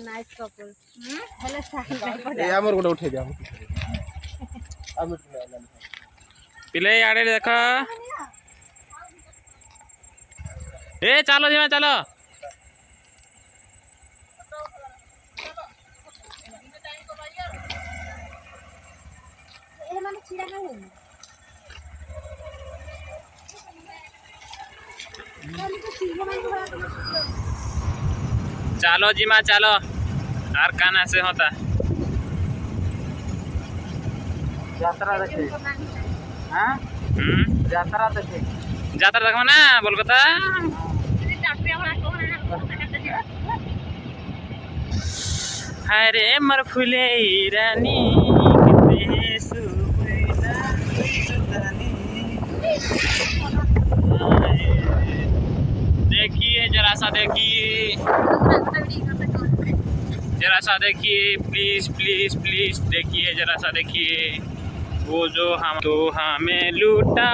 Nice couple हेले side ए हमर गोटे उठे दिया पिले आड़े देख ए चलो जीमा चलो ए माने चिड़ा का हो चलो जीमा चलो आर काना से होता यात्रा देखे हां यात्रा देखे जातर देखो ना बोलकता अरे मर फुले रानी कितने सुकुला देखिए जरा सा देखिए जरा सा देखिए प्लीज प्लीज प्लीज देखिए जरा सा देखिए वो जो हम तो हमें लूटा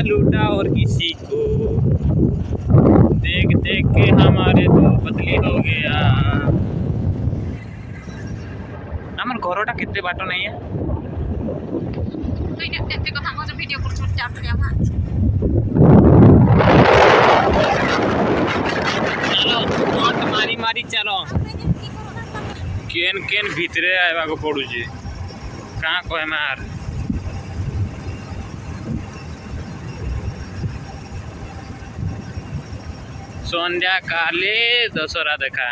लूटा और किसी को देख देख के हमारे तो बदली हो गया। हमार घरटा कितने बाटो नहीं है चलो मारी मारी चलो केन केन भितरे आवा को पड़ू कहाँ कहे मार संध्या काले दशहरा देखा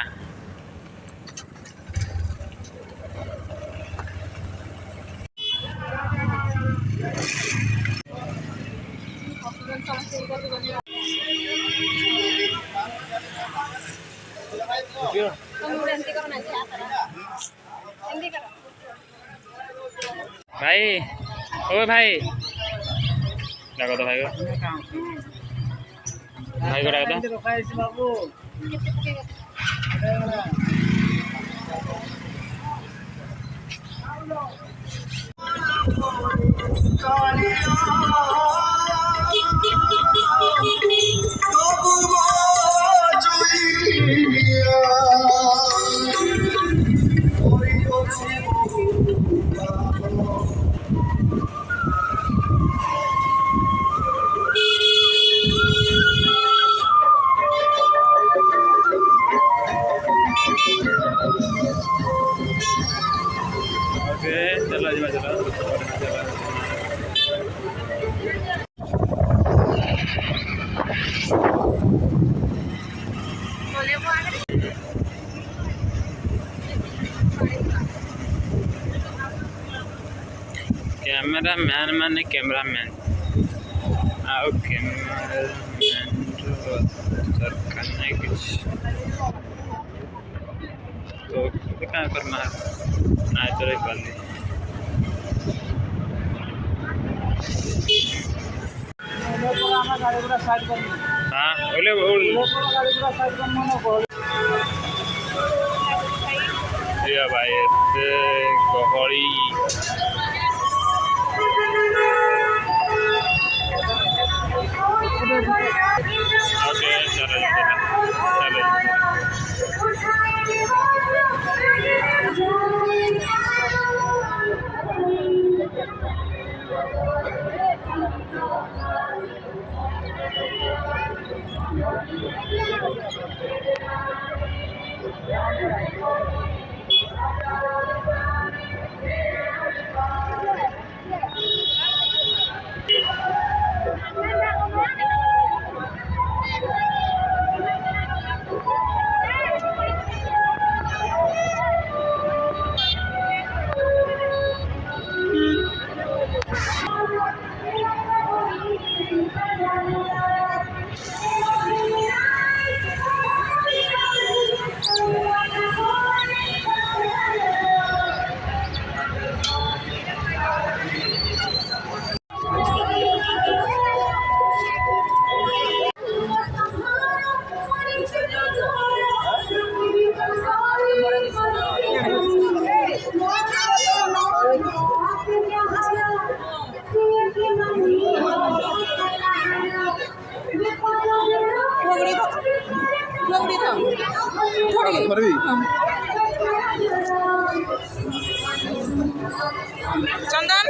भाई ओ भाई डाको तो भाई को भाई को डाको तो चलो जी चलो कैमरा मैन माने कैमरा मैन आओ कैमरा मैन सर करना कुछ तो क्या करना आज तो एक बार हाँ बोले बोल ये भाई गहरी ओके चलो चलो चंदन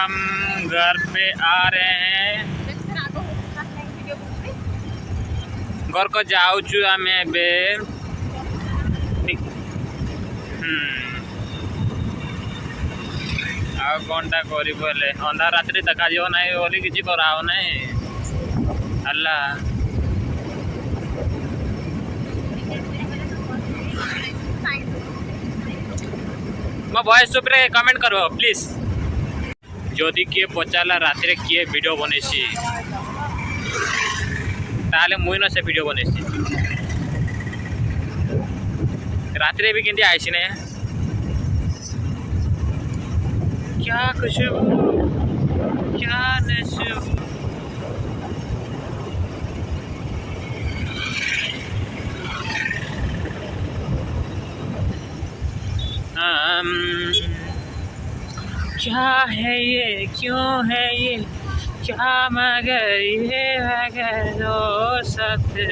हम घर पे आ रहे हैं घर को जाऊँ आम आ कौनटा करे अंधार रात्रि देखा ना बोली किसी कराओ ना अल्लाह मो वॉइस उपरे कमेंट करो प्लीज जदि किए पचारा राति किए वीडियो बनैसी ताले मुई न से वीडियो बनैसी राति भी केंती आईसी ना क्या कुछ क्या नशो क्या है ये क्यों है ये क्या मगर ये मगर हो सकते